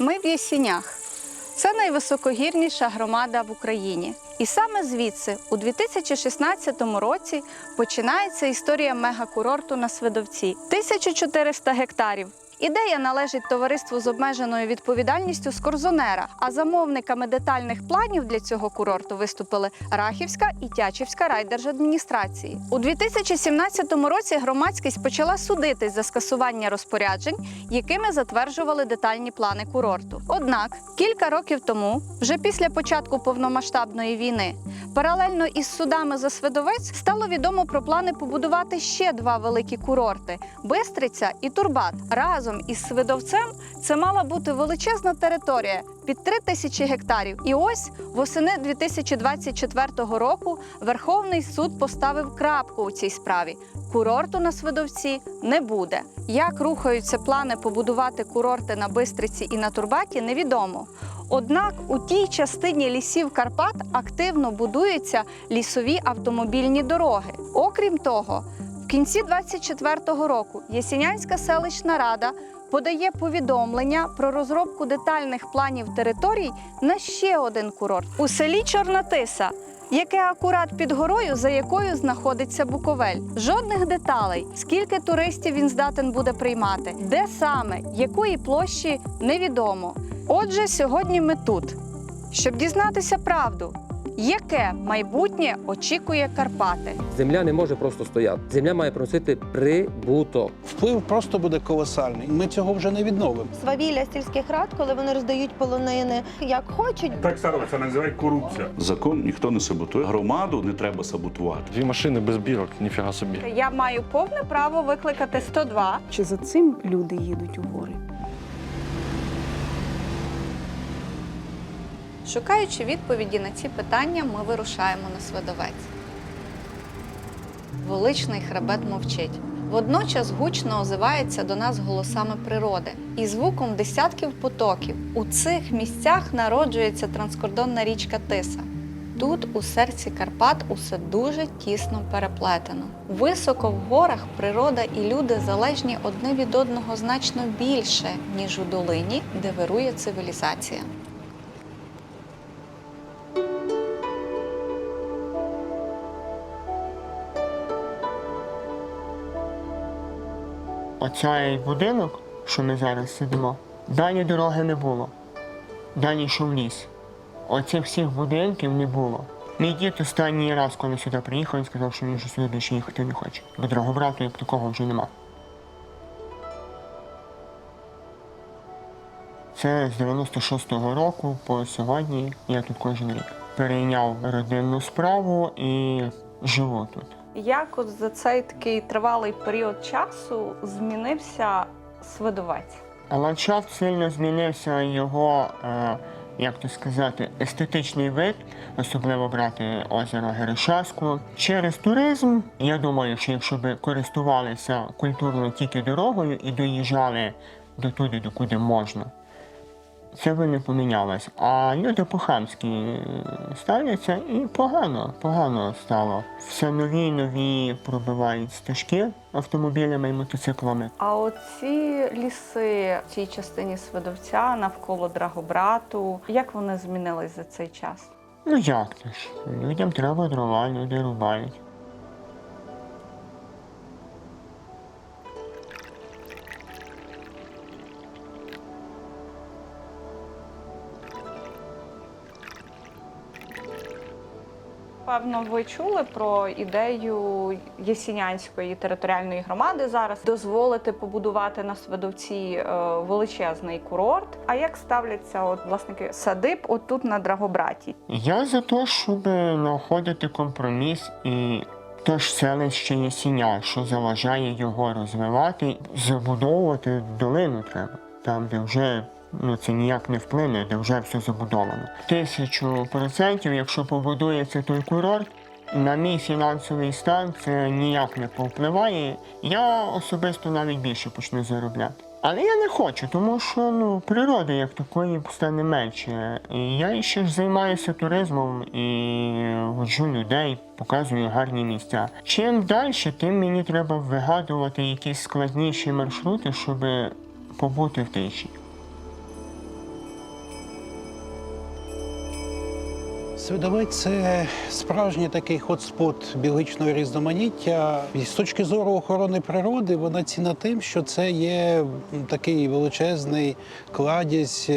Ми в Єсінях. Це найвисокогірніша громада в Україні. І саме звідси, у 2016 році, починається історія мегакурорту на Свидовці. 1400 гектарів. Ідея належить товариству з обмеженою відповідальністю з Корзонера, а замовниками детальних планів для цього курорту виступили Рахівська і Тячівська райдержадміністрації. У 2017 році громадськість почала судитись за скасування розпоряджень, якими затверджували детальні плани курорту. Однак, кілька років тому, вже після початку повномасштабної війни, паралельно із судами за Свидовець стало відомо про плани побудувати ще два великі курорти – Бистриця і Турбат. Разом із Свидовцем це мала бути величезна територія під 3000 гектарів. І ось восени 2024 року Верховний суд поставив крапку у цій справі. Курорту на Свидовці не буде. Як рухаються плани побудувати курорти на Бистриці і на Турбаті, невідомо. Однак у тій частині лісів Карпат активно будуються лісові автомобільні дороги. Окрім того, в кінці 2024 року Єсінянська селищна рада подає повідомлення про розробку детальних планів територій на ще один курорт у селі Чорна Тиса, яке акурат під горою, за якою знаходиться Буковель. Жодних деталей, скільки туристів він здатен буде приймати, де саме, якої площі – невідомо. Отже, сьогодні ми тут, щоб дізнатися правду. Яке майбутнє очікує Карпати? Земля не може просто стояти. Земля має приносити прибуток. Вплив просто буде колосальний. Ми цього вже не відновимо. Свавілля сільських рад, коли вони роздають полонини як хочуть. Так само це називають корупція. Закон ніхто не саботує. Громаду не треба саботувати. 2 машини без бірок, ніфіга собі. Я маю повне право викликати 102. Чи за цим люди їдуть у гори? Шукаючи відповіді на ці питання, ми вирушаємо на Свидовець. Величний хребет мовчить. Водночас гучно озивається до нас голосами природи і звуком десятків потоків. У цих місцях народжується транскордонна річка Тиса. Тут, у серці Карпат, усе дуже тісно переплетено. Високо в горах природа і люди залежні одне від одного значно більше, ніж у долині, де вирує цивілізація. Оцей будинок, що ми зараз сидимо, далі дороги не було. Далі йшов ліс. Оцих всіх будинків не було. Мій дід останній раз, коли сюди приїхав, він сказав, що він вже сюди більше їхати не хоче. Бо Драгобрату як такого вже нема. Це з 96-го року по сьогодні я тут кожен рік. Перейняв родинну справу і живу тут. Як от за цей такий тривалий період часу змінився Свидовець? Ландшафт сильно змінився, його, як то сказати, естетичний вид, особливо брати озеро Герещаську. Через туризм, я думаю, що якщо б користувалися культурно тільки дорогою і доїжджали до туди, докуди можна, це би не помінялось. А люди по-хамськи ставляться і погано стало. Все нові й нові пробивають стежки автомобілями і мотоциклами. А оці ліси в цій частині Свидовця, навколо Драгобрату, як вони змінились за цей час? Ну як то ж? Людям треба дрова, люди рубають. Певно, ви чули про ідею Єсінянської територіальної громади зараз дозволити побудувати на Свидовці величезний курорт. А як ставляться власники садиб отут на Драгобраті? Я за те, щоб знаходити компроміс і те ж селище Єсіня, що заважає його розвивати, забудовувати долину треба. Там, де вже це ніяк не вплине, де вже все забудовано. 1000%, якщо побудується той курорт, на мій фінансовий стан це ніяк не повпливає. Я особисто навіть більше почну заробляти. Але я не хочу, тому що природи як такої стане менше. І я ще ж займаюся туризмом і воджу людей, показую гарні місця. Чим далі, тим мені треба вигадувати якісь складніші маршрути, щоб побути в тиші. Свидовець – це справжній такий хотспот біологічного різноманіття. І з точки зору охорони природи вона цінна тим, що це є такий величезний кладязь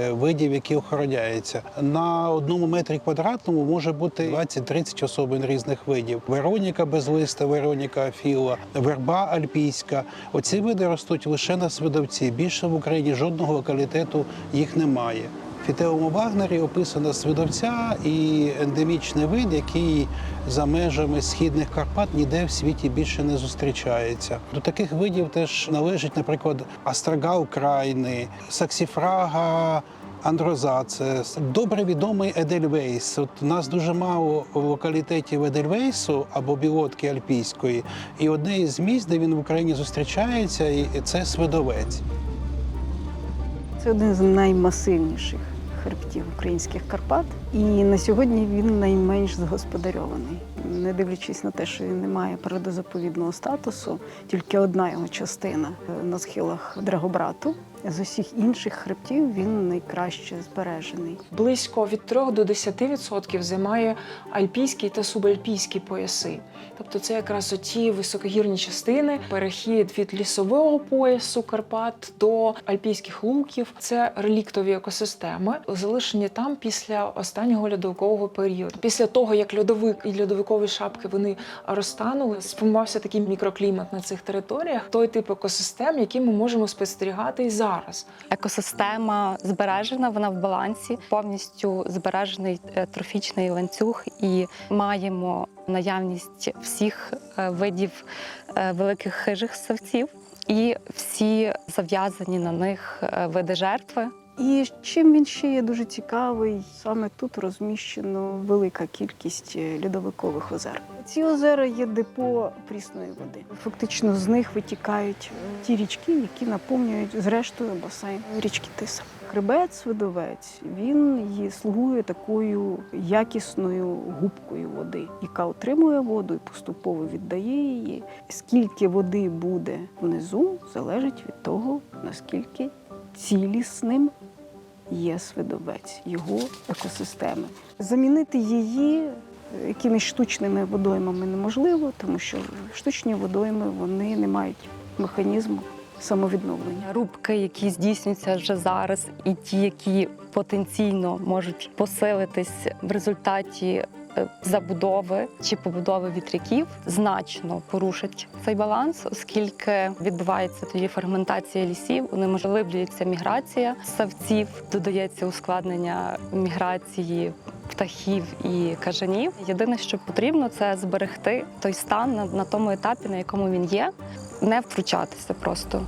видів, які охороняються. На 1 метрі квадратному може бути 20-30 особин різних видів. Вероніка безлиста, Вероніка афіла, верба альпійська. Оці види ростуть лише на Свидовці. Більше в Україні жодного локалітету їх немає. В Фітеуму Вагнері описано Свидовця і ендемічний вид, який за межами східних Карпат ніде в світі більше не зустрічається. До таких видів теж належить, наприклад, астрага України, саксифрага андрозацес, добре відомий Едельвейс. От у нас дуже мало локалітетів Едельвейсу або білотки альпійської, і одне із місць, де він в Україні зустрічається, і це Свидовець. Це один з наймасивніших хребтів українських Карпат. І на сьогодні він найменш згосподарьований. Не дивлячись на те, що він не має природозаповідного статусу, тільки одна його частина на схилах Драгобрату. З усіх інших хребтів він найкраще збережений. Близько від 3 до 10% займає альпійські та субальпійські пояси. Тобто це якраз оті високогірні частини, перехід від лісового поясу Карпат до альпійських луків. Це реліктові екосистеми, залишені там після останнього льодовикового періоду. Після того, як льодовик і льодовикові шапки вони розтанули, сформувався такий мікроклімат на цих територіях, той тип екосистем, який ми можемо спостерігати і зараз. Екосистема збережена, вона в балансі, повністю збережений трофічний ланцюг, і маємо наявність всіх видів великих хижих ссавців і всі зав'язані на них види жертви. І чим він ще є дуже цікавий, саме тут розміщено велика кількість льодовикових озер. Ці озера є депо прісної води. Фактично з них витікають ті річки, які наповнюють зрештою басейн річки Тиса. Хребет Свидовець, він слугує такою якісною губкою води, яка отримує воду і поступово віддає її. Скільки води буде внизу, залежить від того, наскільки цілісним є Свидовець, його екосистеми. Замінити її якимись штучними водоймами неможливо, тому що штучні водойми вони не мають механізму самовідновлення. Рубки, які здійснюються вже зараз, і ті, які потенційно можуть посилитись в результаті забудови чи побудови вітряків, значно порушать цей баланс, оскільки відбувається тоді ферментація лісів, унеможливлюється міграція ссавців, додається ускладнення міграції птахів і кажанів. Єдине, що потрібно, це зберегти той стан на тому етапі, на якому він є, не втручатися просто.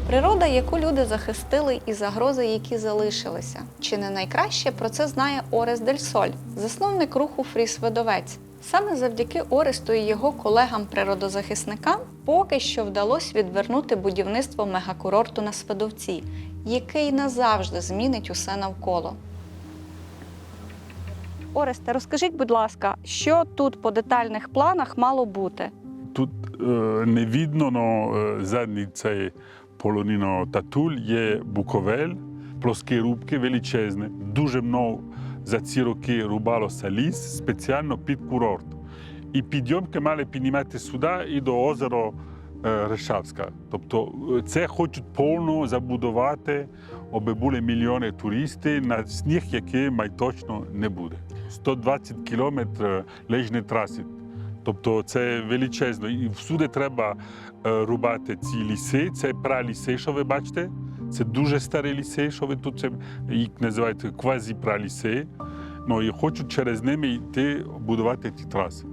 Природа, яку люди захистили, і загрози, які залишилися. Чи не найкраще про це знає Орест Дель Соль, засновник руху Фрі Свидовець. Саме завдяки Оресту і його колегам-природозахисникам поки що вдалося відвернути будівництво мегакурорту на Свидовці, який назавжди змінить усе навколо. Оресте, розкажіть, будь ласка, що тут по детальних планах мало бути? Тут не видно, но задній цей полоніно Татуль є Буковель, плоскі рубки величезні. Дуже много за ці роки рубалося ліс спеціально під курорт. І підйомки мали піднімати сюди і до озера Решавська. Тобто це хочуть повно забудувати, аби були мільйони туристів на сніг, який точно не буде. 120 кілометрів лижної траси. Тобто це величезно. І всюди треба рубати ці ліси. Це праліси, що ви бачите. Це дуже старі ліси, що ви тут, їх називають квазі-праліси. Ну, і хочуть через ними йти будувати ті траси.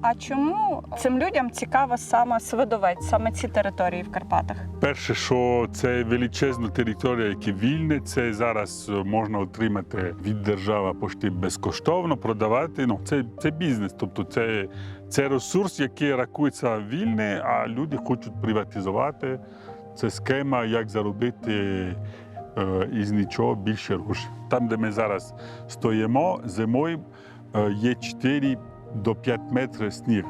А чому цим людям цікава саме Свидовець, саме ці території в Карпатах? Перше, що це величезна територія, яка вільна, це зараз можна отримати від держави почти безкоштовно, продавати. Ну, це бізнес, тобто це ресурс, який рахується вільний, а люди хочуть приватизувати. Це схема, як заробити із нічого більше грошей. Там, де ми зараз стоїмо, зимою є 4 до 5 метрів сніг.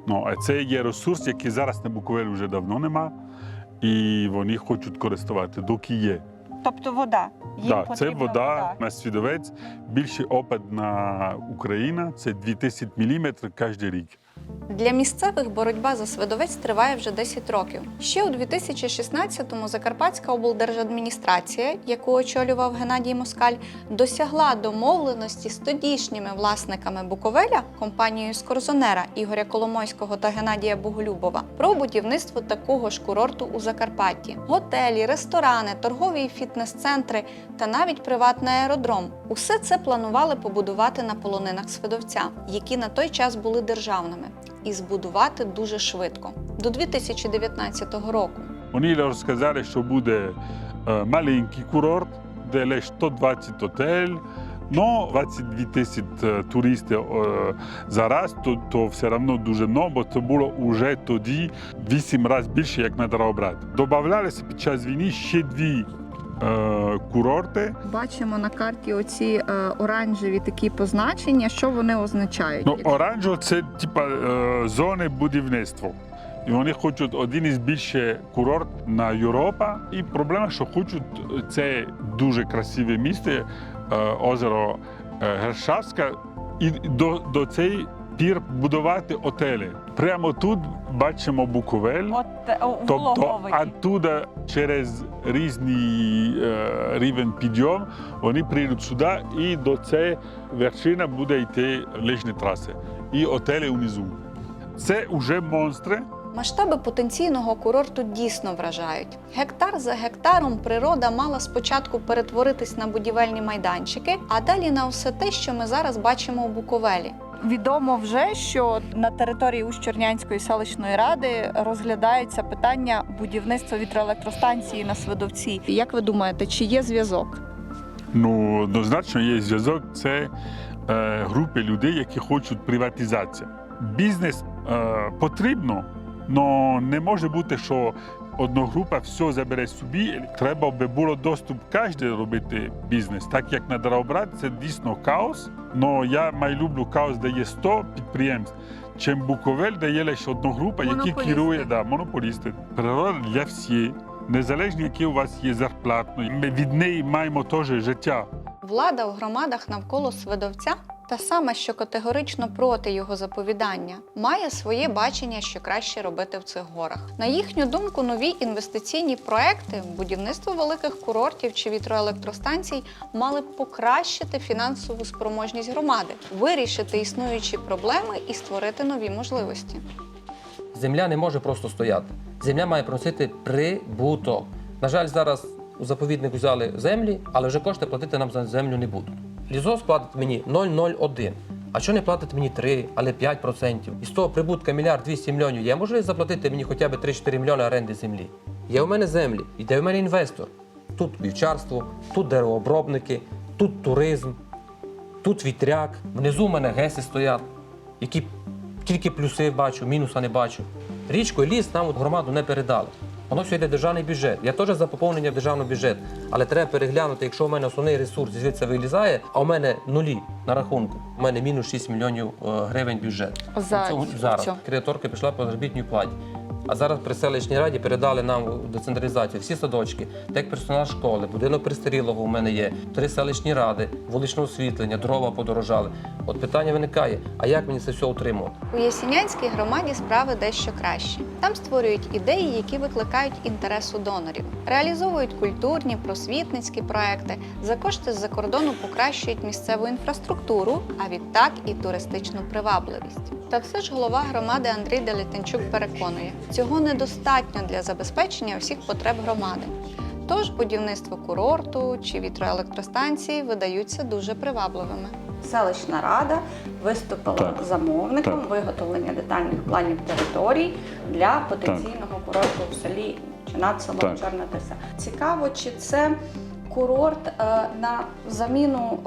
Ну, а це є ресурс, який зараз на Буковелі вже давно нема. і вони хочуть користувати, доки є. Тобто вода. Так, це вода на Свідовець. Більший опад на Україну – це 2000 мм кожен рік. Для місцевих боротьба за Свидовець триває вже 10 років. Ще у 2016-му Закарпатська облдержадміністрація, яку очолював Геннадій Москаль, досягла домовленості з тодішніми власниками Буковеля, компанією Скорзонера Ігоря Коломойського та Геннадія Боголюбова, про будівництво такого ж курорту у Закарпатті. Готелі, ресторани, торгові і фітнес-центри та навіть приватний аеродром – усе це планували побудувати на полонинах Свидовця, які на той час були державними. І збудувати дуже швидко, до 2019 року. Вони розказали, що буде маленький курорт, де лише 120 готель, но 22 тисячі туристів зараз, то все одно дуже много, бо це було вже тоді 8 разів більше, як на Дрогобрат. Добавлялися під час війни ще 2 курорти. Бачимо на карті оці оранжеві такі позначення, що вони означають. Ну, оранжево – це типа зони будівництва. І вони хочуть один із більше курорт на Європу. І проблема, що хочуть це дуже красиве місце, озеро Гершавське, і до цієї пір будувати готелі. Прямо тут бачимо Буковель, тобто оттуда через різний рівень підйом вони прийдуть сюди і до цієї вершини буде йти лижні траси і готелі унизу. Це вже монстри. Масштаби потенційного курорту дійсно вражають. Гектар за гектаром природа мала спочатку перетворитись на будівельні майданчики, а далі на все те, що ми зараз бачимо у Буковелі. Відомо вже, що на території Ущернянської селищної ради розглядається питання будівництва вітроелектростанції на Свидовці. Як ви думаєте, чи є зв'язок? Ну, однозначно є зв'язок. Це групи людей, які хочуть приватизацію. Бізнес потрібно, але не може бути, що одна група все забере собі. Треба би було доступ кожен робити бізнес. Так як на Дрогобрат, це дійсно хаос. Но я люблю хаос, де є 100 підприємств, чим Буковель, де є лише одна група, які керує, монополісти. Природа для всіх, незалежно, які у вас є зарплатно. Ми від неї маємо теж життя. Влада у громадах навколо Свидовця, та саме, що категорично проти його заповідання, має своє бачення, що краще робити в цих горах. На їхню думку, нові інвестиційні проекти, будівництво великих курортів чи вітроелектростанцій мали б покращити фінансову спроможність громади, вирішити існуючі проблеми і створити нові можливості. Земля не може просто стояти. Земля має приносити прибуток. На жаль, зараз у заповідник взяли землі, але вже кошти платити нам за землю не будуть. Лісгосп платить мені 0,01. А що не платить мені 3, але 5%? І з того прибутка 1 200 000 000 є можливість заплатити мені хоча б 3-4 мільйони оренди землі? Є у мене землі, йде у мене інвестор. Тут вівчарство, тут деревообробники, тут туризм, тут вітряк. Внизу у мене ГЕСи стоять, які тільки плюси бачу, мінуса не бачу. Річку і ліс нам у громаду не передали. Воно все йде в державний бюджет. Я теж за поповнення в державний бюджет. Але треба переглянути, якщо у мене основний ресурс звідси вилізає, а у мене нулі на рахунку. У мене мінус 6 мільйонів гривень бюджет. Зараз. Кредиторка пішла по заробітній платі. А зараз при селищній раді передали нам децентралізацію всі садочки, так персонал школи, будинок престарілого у мене є, 3 селищні ради, вуличне освітлення, дрова подорожали. От питання виникає, а як мені це все утримувати? У Ясінянській громаді справи дещо краще. Там створюють ідеї, які викликають інтерес у донорів. Реалізовують культурні, просвітницькі проекти, за кошти з-за кордону покращують місцеву інфраструктуру, а відтак і туристичну привабливість. Та все ж голова громади Андрій Делетенчук переконує, цього недостатньо для забезпечення всіх потреб громади. Тож будівництво курорту чи вітроелектростанції видаються дуже привабливими. Селищна рада виступила замовником виготовлення детальних планів територій для потенційного курорту у селі чи над селом Чорна Тиса. Цікаво, чи це курорт на заміну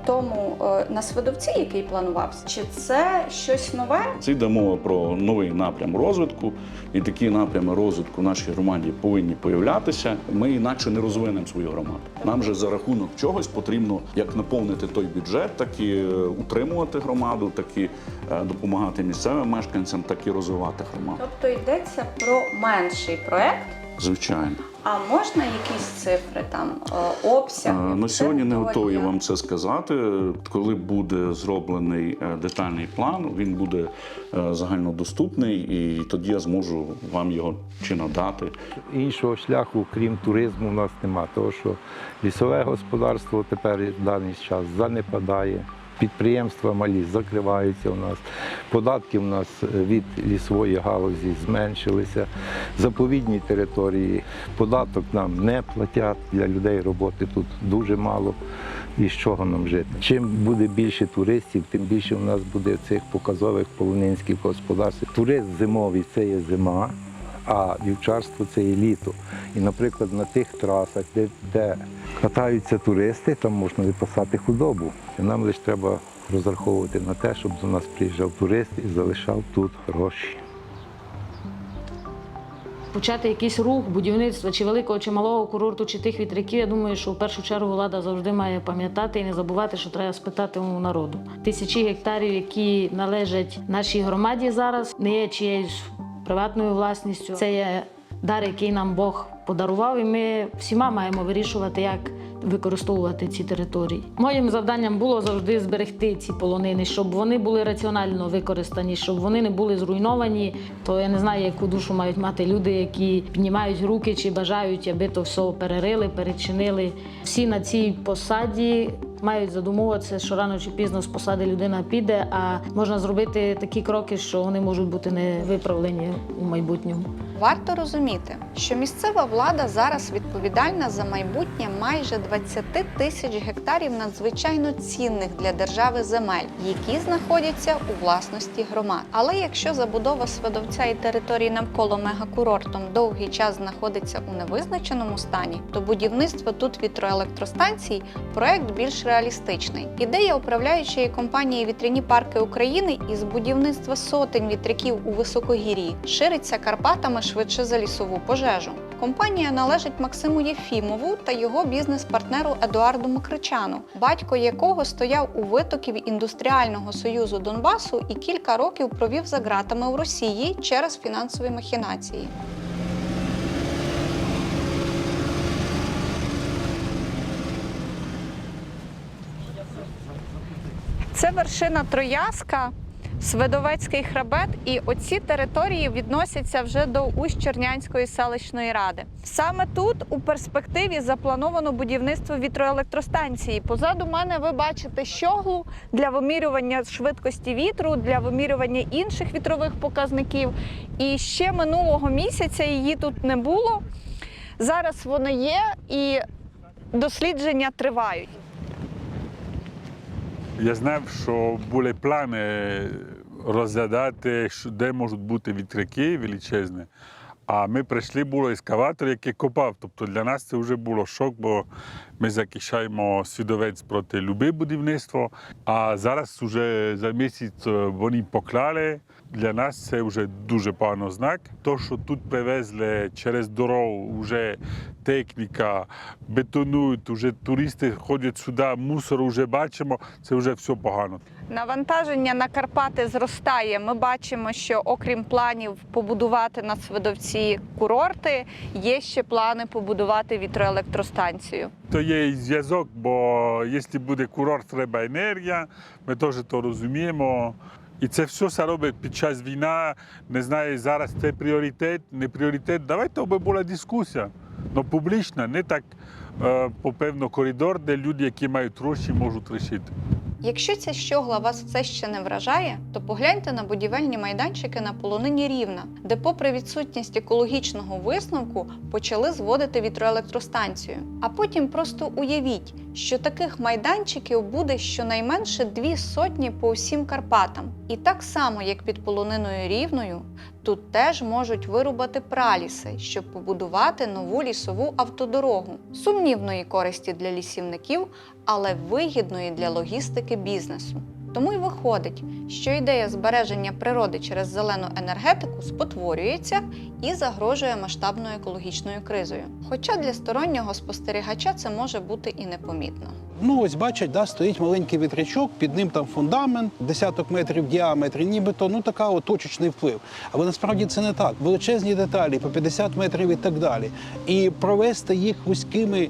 тому на Свидовці, який планувався? Чи це щось нове? Це йде мова про новий напрям розвитку, і такі напрями розвитку в нашій громаді повинні появлятися. Ми інакше не розвинемо свою громаду. Нам же за рахунок чогось потрібно як наповнити той бюджет, так і утримувати громаду, так і допомагати місцевим мешканцям, так і розвивати громаду. Тобто йдеться про менший проект, Звичайно. А можна якісь цифри, там, обсяги? На сьогодні не територія? готові вам це сказати. Коли буде зроблений детальний план, він буде загальнодоступний, і тоді я зможу вам його чи надати. Іншого шляху, крім туризму, у нас немає, тому що лісове господарство тепер в даний час занепадає. Підприємства малі закриваються у нас, податки у нас від лісової галузі зменшилися, заповідні території податок нам не платять, для людей роботи тут дуже мало, і з чого нам жити. Чим буде більше туристів, тим більше у нас буде цих показових полонинських господарств. Турист зимовий – це є зима, а вівчарство – це є літо. І, наприклад, на тих трасах, де катаються туристи, там можна випасати худобу. І нам лише треба розраховувати на те, щоб до нас приїжджав турист і залишав тут гроші. Почати якийсь рух, будівництва чи великого, чи малого курорту, чи тих вітряків, я думаю, що в першу чергу влада завжди має пам'ятати і не забувати, що треба спитати у народу. Тисячі гектарів, які належать нашій громаді зараз, не є чиєюсь приватною власністю. Це є дар, який нам Бог подарував, і ми всіма маємо вирішувати, як використовувати ці території. Моїм завданням було завжди зберегти ці полонини, щоб вони були раціонально використані, щоб вони не були зруйновані. То я не знаю, яку душу мають мати люди, які піднімають руки чи бажають, аби то все перерили, перечинили. Всі на цій посаді мають задумуватися, що рано чи пізно з посади людина піде, а можна зробити такі кроки, що вони можуть бути не виправлені у майбутньому. Варто розуміти, що місцева влада зараз відповідальна за майбутнє майже 20 тисяч гектарів надзвичайно цінних для держави земель, які знаходяться у власності громад. Але якщо забудова Свидовця і території навколо мегакурортом довгий час знаходиться у невизначеному стані, то будівництво тут вітроелектростанцій – проект більш реалістичний. Ідея управляючої компанії «Вітряні парки України» із будівництва сотень вітряків у високогір'ї шириться Карпатами швидше за лісову пожежу. Компанія належить Максиму Єфімову та його бізнес-партнеру Едуарду Мокричану, батько якого стояв у витоків Індустріального союзу Донбасу і кілька років провів за ґратами в Росії через фінансові махінації. Це вершина Трояска, Свидовецький хребет, і оці території відносяться вже до Усть-Чернянської селищної ради. Саме тут у перспективі заплановано будівництво вітроелектростанції. Позаду мене ви бачите щоглу для вимірювання швидкості вітру, для вимірювання інших вітрових показників. І ще минулого місяця її тут не було. Зараз вона є і дослідження тривають. Я знав, що були плани розглядати, де можуть бути вітряки величезні. А ми прийшли, було ескаватор, який копав. Тобто для нас це вже було шок, бо ми захищаємо Свидовець проти любе будівництво. А зараз вже за місяць вони поклали. Для нас це вже дуже поганий знак. То, що тут привезли через дорогу вже техніка, бетонують, вже туристи ходять сюди, мусор вже бачимо, це вже все погано. Навантаження на Карпати зростає. Ми бачимо, що окрім планів побудувати на Свидовці курорти, є ще плани побудувати вітроелектростанцію. То є зв'язок, бо якщо буде курорт, треба енергія, ми теж то розуміємо. І це все робить під час війни, не знаю, зараз це пріоритет, не пріоритет. Давайте, аби була дискусія, але публічна, не так, попевно, коридор, де люди, які мають гроші, можуть рішити. Якщо ця щогла вас все ще не вражає, то погляньте на будівельні майданчики на полонині Рівна, де попри відсутність екологічного висновку почали зводити вітроелектростанцію. А потім просто уявіть, що таких майданчиків буде щонайменше 200 по всім Карпатам. І так само, як під полониною Рівною, тут теж можуть вирубати праліси, щоб побудувати нову лісову автодорогу. Сумнівної користі для лісівників, але вигідної для логістики бізнесу. Тому й виходить, що ідея збереження природи через зелену енергетику спотворюється і загрожує масштабною екологічною кризою. Хоча для стороннього спостерігача це може бути і непомітно. Ну, ось бачать, да, стоїть маленький вітрячок, під ним там фундамент, десяток метрів в діаметрі, нібито, ну, така от точечний вплив. Але насправді це не так. Величезні деталі, по 50 метрів і так далі. І провести їх вузькими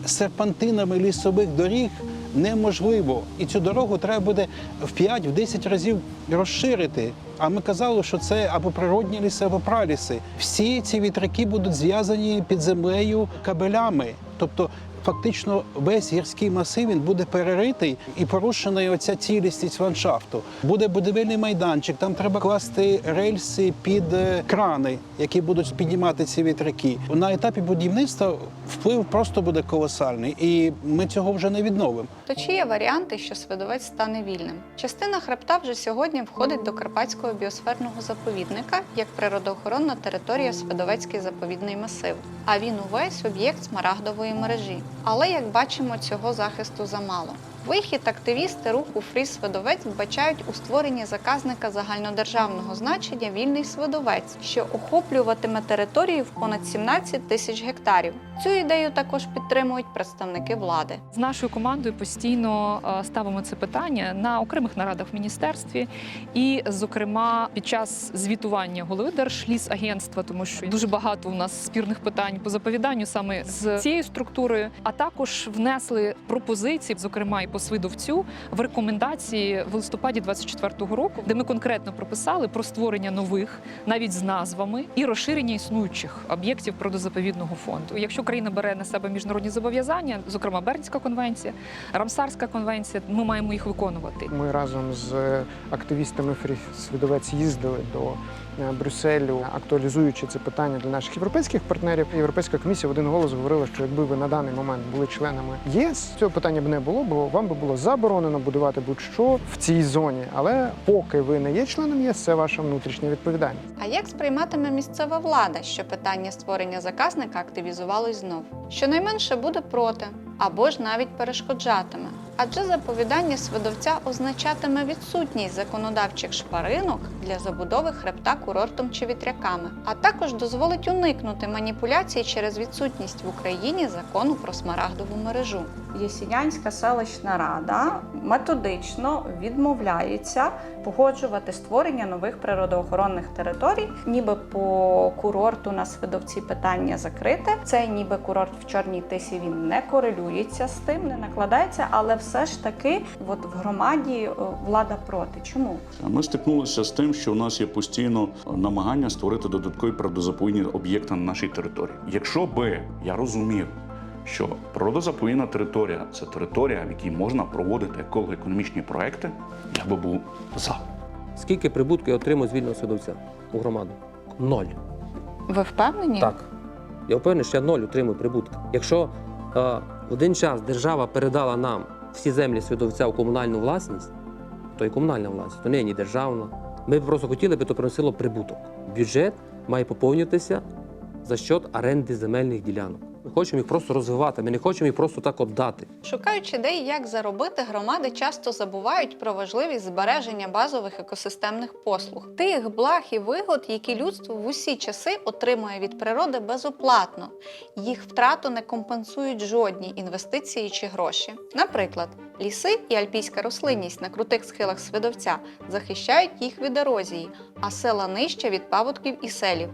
серпантинами лісових доріг неможливо. І цю дорогу треба буде в 5-10 разів розширити. А ми казали, що це або природні ліси, або праліси. Всі ці вітряки будуть зв'язані під землею кабелями. Тобто фактично весь гірський масив він буде переритий і порушена оця цілісність ландшафту. Буде будівельний майданчик, там треба класти рельси під крани, які будуть піднімати ці вітряки. На етапі будівництва вплив просто буде колосальний, і ми цього вже не відновимо. То чи є варіанти, що Свидовець стане вільним? Частина хребта вже сьогодні входить до Карпатського біосферного заповідника як природоохоронна територія Свидовецький заповідний масив, а він увесь об'єкт Смарагдової мережі. Але, як бачимо, цього захисту замало. Вихід активісти руху «Фріз Свидовець» вбачають у створенні заказника загальнодержавного значення «Вільний Свидовець», що охоплюватиме територію в понад 17 тисяч гектарів. Цю ідею також підтримують представники влади. З нашою командою постійно ставимо це питання на окремих нарадах в міністерстві і, зокрема, під час звітування голови Держлісагентства, тому що дуже багато у нас спірних питань по заповіданню саме з цією структурою, а також внесли пропозиції, зокрема і по Свидовцю, в рекомендації в листопаді 24-го року, де ми конкретно прописали про створення нових, навіть з назвами, і розширення існуючих об'єктів природозаповідного фонду. Якщо країна бере на себе міжнародні зобов'язання, зокрема Бернська конвенція, Рамсарська конвенція, ми маємо їх виконувати. Ми разом з активістами «Фріз Свидовець» їздили до Брюсселю, актуалізуючи це питання для наших європейських партнерів. Європейська комісія в один голос говорила, що якби ви на даний момент були членами ЄС, цього питання б не було, бо вам би було заборонено будувати будь-що в цій зоні. Але поки ви не є членом ЄС, це ваша внутрішня відповідальність. А як сприйматиме місцева влада, що питання створення заказника активізувалось знов? Щонайменше буде проти, або ж навіть перешкоджатиме. Адже заповідання Свидовця означатиме відсутність законодавчих шпаринок для забудови хребта курортом чи вітряками, а також дозволить уникнути маніпуляцій через відсутність в Україні закону про Смарагдову мережу. Ясінянська селищна рада методично відмовляється погоджувати створення нових природоохоронних територій, ніби по курорту на Свидовці питання закрите. Цей ніби курорт в Чорній Тисі, він не корелюється з тим, не накладається, але все ж таки в громаді влада проти. Чому? Ми стикнулися з тим, що у нас є постійно намагання створити додаткові природозаповідні об'єкти на нашій території. Якщо би я розумів, що природозаповідна територія – це територія, в якій можна проводити еколого-економічні проекти, я би був за. Скільки прибутку я отримую з вільного Свидовця у громаду? 0. Ви впевнені? Так. Я впевнений, що я 0 отримую прибутку. Якщо в один час держава передала нам всі землі Свидовця у комунальну власність, то і комунальна власність, то не є ні державна. Ми просто хотіли би, то приносило прибуток. Бюджет має поповнюватися за счет оренди земельних ділянок. Ми хочемо їх просто розвивати, ми не хочемо їх просто так віддати. Шукаючи ідей, як заробити, громади часто забувають про важливість збереження базових екосистемних послуг. Тих благ і вигод, які людство в усі часи отримує від природи безоплатно. Їх втрату не компенсують жодні інвестиції чи гроші. Наприклад, ліси і альпійська рослинність на крутих схилах Свидовця захищають їх від ерозії, а села нижче від паводків і селів.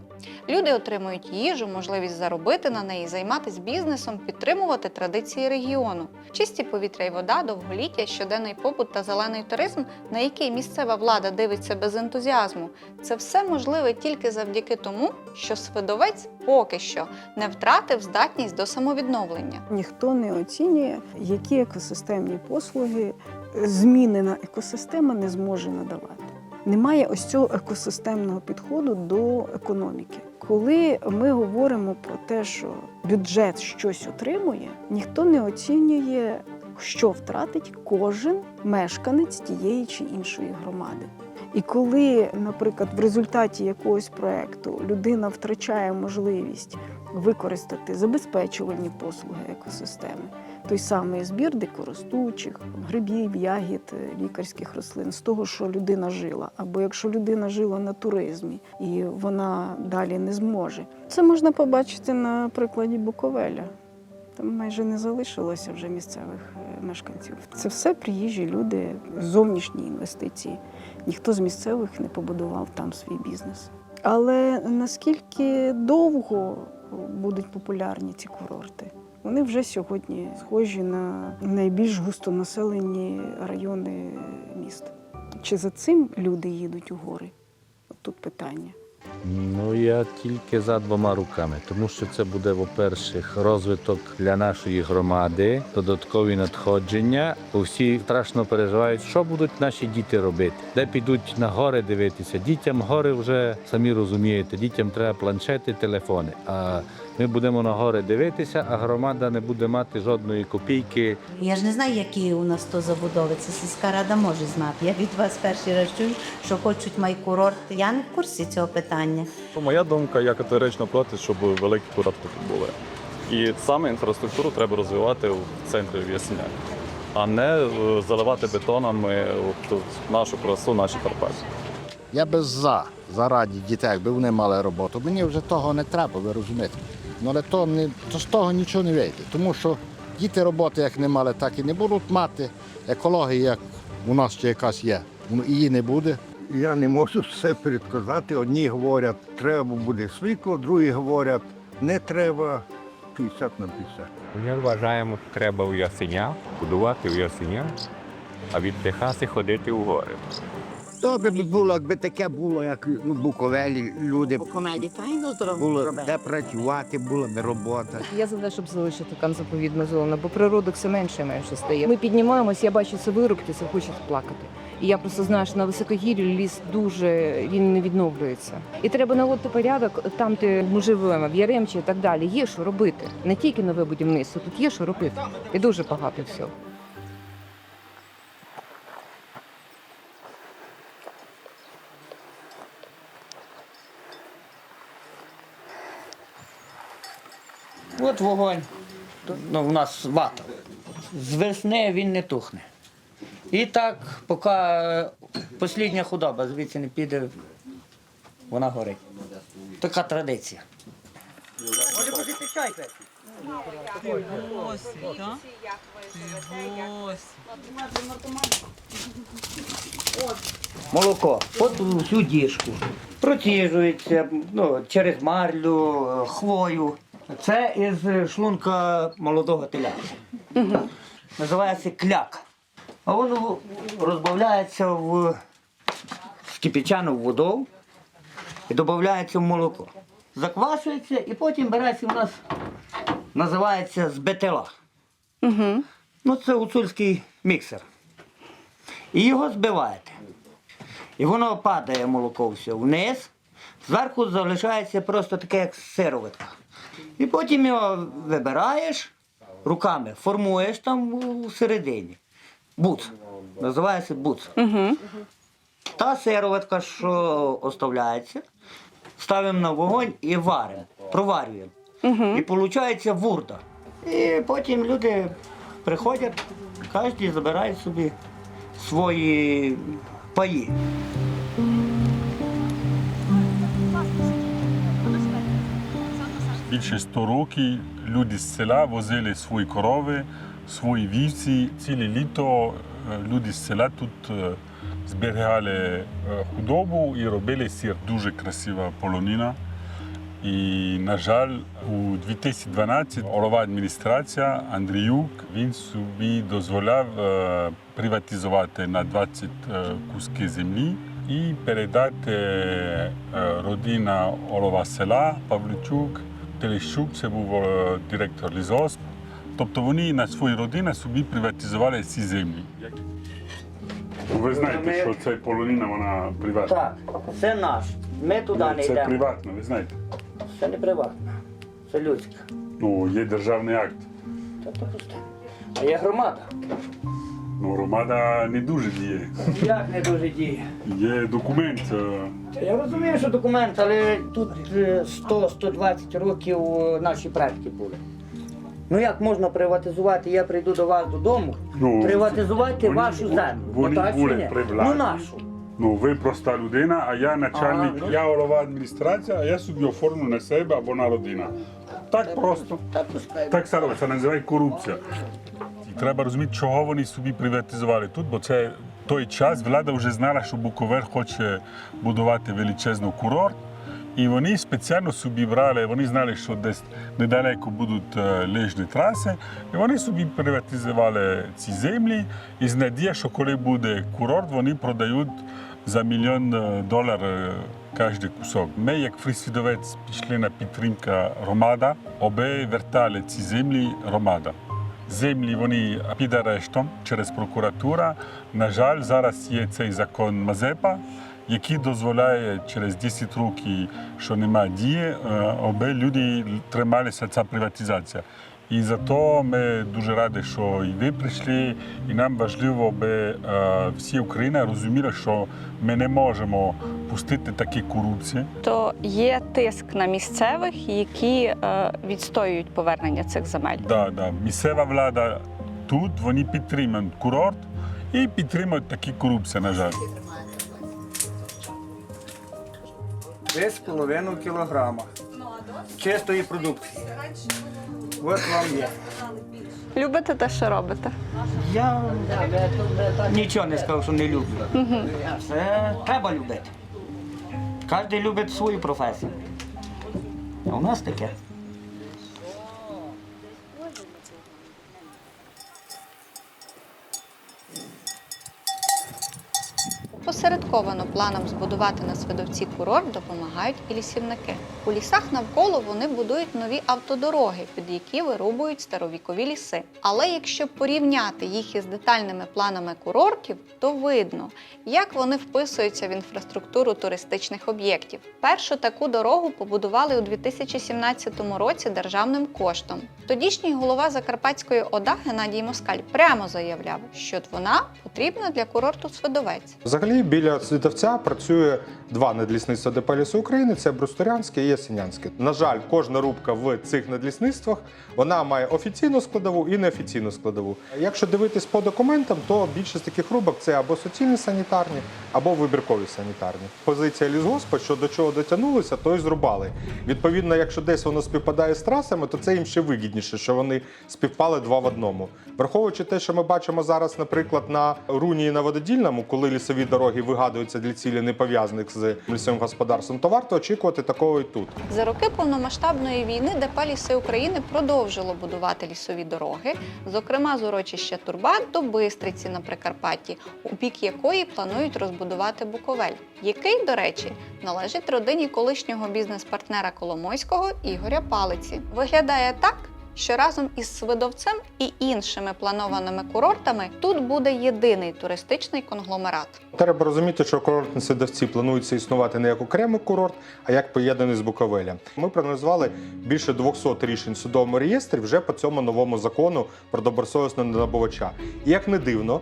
Люди отримують їжу, можливість заробити на неї, займатися бізнесом, підтримувати традиції регіону. Чисті повітря і вода, довголіття, щоденний побут та зелений туризм, на який місцева влада дивиться без ентузіазму – це все можливе тільки завдяки тому, що Свидовець поки що не втратив здатність до самовідновлення. Ніхто не оцінює, які екосистемні послуги змінена екосистема не зможе надавати. Немає ось цього екосистемного підходу до економіки. Коли ми говоримо про те, що бюджет щось отримує, ніхто не оцінює, що втратить кожен мешканець тієї чи іншої громади. І коли, наприклад, в результаті якогось проєкту людина втрачає можливість використати забезпечувальні послуги екосистеми, той самий збір дикоростучих, грибів, ягід, лікарських рослин, з того, що людина жила. Або якщо людина жила на туризмі і вона далі не зможе. Це можна побачити на прикладі Буковеля. Там майже не залишилося вже місцевих мешканців. Це все приїжджі люди, зовнішні інвестиції. Ніхто з місцевих не побудував там свій бізнес. Але наскільки довго будуть популярні ці курорти? Вони вже сьогодні схожі на найбільш густонаселені райони міст. Чи за цим люди їдуть у гори? От тут питання. Ну, я тільки за двома руками, тому що це буде, по-перше, розвиток для нашої громади, додаткові надходження. Бо всі страшно переживають, що будуть наші діти робити, де підуть на гори дивитися. Дітям гори вже, самі розумієте, дітям треба планшети, телефони. А ми будемо на гори дивитися, а громада не буде мати жодної копійки. Я ж не знаю, які у нас то забудови, це сільська рада може знати. Я від вас перший раз чую, що хочуть майкурорти. Я не в курсі цього питання. Моя думка, я категорично проти, щоб великі курорти тут були. І саме інфраструктуру треба розвивати в центрі Ясеня, а не заливати бетонами нашу красу, наші Карпати. Я би заради дітей, якби вони мали роботу. Мені вже того не треба, ви розумієте. Ну, але то з того нічого не вийде, тому що діти роботи як не мали, так і не будуть мати. Екологія, як у нас ще якась є, її не буде. Я не можу все передказати. Одні говорять, треба буде світло, другі говорять, не треба. 50 на 50. Ми вважаємо, що треба у Ясеня, будувати у Ясеня, а від Техаси ходити у гори. Добре б було, якби таке було, як у Буковелі, люди було де працювати, була б робота. Я за те, щоб залишити там заповідну зону, бо природок все менше і менше стає. Ми піднімаємося, я бачу це вирубки, це хочеться плакати. І я просто знаю, що на високогір'ї ліс він не відновлюється. І треба наводити порядок там, де ми живемо, в Яремчі і так далі. Є що робити. Не тільки нове будівництво, тут є що робити. І дуже багато всього. От вогонь. Ну, у нас вата. З весни він не тухне. І так, поки остання худоба звідси не піде, вона горить. Така традиція. Може бути чай пити? Молоко, от у всю діжку. Проціжується через марлю, хвою. Це із шлунка молодого теля. Називається кляк. А воно розбавляється в кипячану воду і додається в молоко. Заквашується і потім береться у нас, називається збетела. Це гуцульський міксер. І його збиваєте. І воно падає молоко все вниз, зверху залишається просто таке, як сироватка. І потім його вибираєш, руками формуєш там у середині. Буц. Називається буц. Та сироватка, що оставляється, ставимо на вогонь і варимо, проварюємо. І виходить вурда. І потім люди приходять, кожен забирає собі свої паї. Більше 100 років люди з села возили свої корови, свої вівці. Ціле літо люди з села тут зберігали худобу і робили сир. Дуже красива полонина. І, на жаль, у 2012 голова адміністрація Андріюк, він собі дозволяв приватизувати на 20 кусків землі і передати родина голова села Павлючук. Телещук, це був директор лісгосп. Тобто вони на свої родини собі приватизували ці землі. Ви знаєте, що це полонина, вона приватна? Так, це наш. Ми туди не йдемо. Це приватно, ви знаєте? Це не приватно, це людське. Є державний акт. А є громада. Громада не дуже діє. Як не дуже діє? Є документ. Я розумію, що документ, але тут 100-120 років наші предки були. Ну як можна приватизувати, я прийду до вас додому, Ну, приватизувати вони- вашу землю? вони Отак чи були ні? при владі. Ну нашу. Ну, ви проста людина, а я начальник, ну. я голова адміністрації, а я собі оформлю на себе або на родину. Так просто. Так само, це називає корупція. І треба розуміти, чого вони собі приватизували тут, бо це той час влада вже знала, що Буковель хоче будувати величезний курорт. І вони спеціально собі брали, вони знали, що десь недалеко будуть лижні траси, і вони собі приватизували ці землі і з надією, що коли буде курорт, вони продають за $1 мільйон кожен кусок. Ми, як Фрісвідовець, пішли на підтримку громади, обе вертали ці землі громада. Землі вони під арештом через прокуратуру. На жаль, зараз є цей закон Мазепа, який дозволяє через 10 років, що немає дії, обе люди трималися ця приватизація. І за то ми дуже раді, що і ви прийшли, і нам важливо, аби всі Україна розуміли, що ми не можемо пустити такі корупції. То є тиск на місцевих, які відстоюють повернення цих земель. Да. Місцева влада тут, вони підтримують курорт і підтримують такі корупції, на жаль. 3,5 кілограма чистої продукції. Ось вам є. Любите те, що робите? Я нічого не сказав, що не люблю. Це треба любити. Кожен любить свою професію. А у нас таке. Посередковано планам збудувати на Свидовці курорт допомагають і лісівники. У лісах навколо вони будують нові автодороги, під які вирубують старовікові ліси. Але якщо порівняти їх із детальними планами курортів, то видно, як вони вписуються в інфраструктуру туристичних об'єктів. Першу таку дорогу побудували у 2017 році державним коштом. Тодішній голова Закарпатської ОДА Геннадій Москаль прямо заявляв, що вона потрібна для курорту Свидовець. Взагалі, біля Свидовця працює два надлісництва ДП «Ліси України» – це Брустурянське і Ясенянське. На жаль, кожна рубка в цих надлісництвах, вона має офіційну складову і неофіційну складову. Якщо дивитись по документам, то більшість таких рубок – це або суцільні санітарні, або вибіркові санітарні. Позиція лісгоспу, що до чого дотягнулися, то й зрубали. Відповідно, якщо десь воно співпадає з трасами, то це їм ще вигідніше, що вони співпали два в одному. Враховуючи те, що ми бачимо зараз, наприклад, на Руні і на Вододільному, коли лісові дороги вигадуються для цілей не пов'язаних з лісовим господарством, то варто очікувати такого і тут. За роки повномасштабної війни ДП «Ліси України» продовжило будувати лісові дороги, зокрема з урочища Турбат до Бистриці на Прикарпатті, у бік якої планують розбудувати Буковель, який, до речі, належить родині колишнього бізнес-партнера Коломойського Ігоря Палиці. Виглядає так, що разом із Свидовцем і іншими планованими курортами тут буде єдиний туристичний конгломерат. Треба розуміти, що курортні Свидовці плануються існувати не як окремий курорт, а як поєднаний з Буковелем. Ми проаналізували більше 200 рішень в судовому реєстрі вже по цьому новому закону про добросовісного набувача. І як не дивно,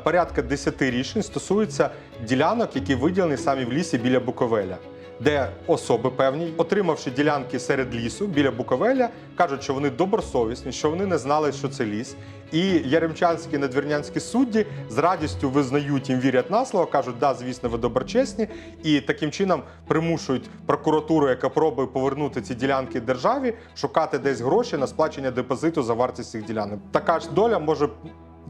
порядка 10 рішень стосуються ділянок, які виділені самі в лісі біля Буковеля, де особи певні, отримавши ділянки серед лісу біля Буковеля, кажуть, що вони добросовісні, що вони не знали, що це ліс. І яремчанські, надвірнянські судді з радістю визнають, їм вірять на слово, кажуть, да, звісно, ви доброчесні, і таким чином примушують прокуратуру, яка пробує повернути ці ділянки державі, шукати десь гроші на сплачення депозиту за вартість цих ділянок. Така ж доля може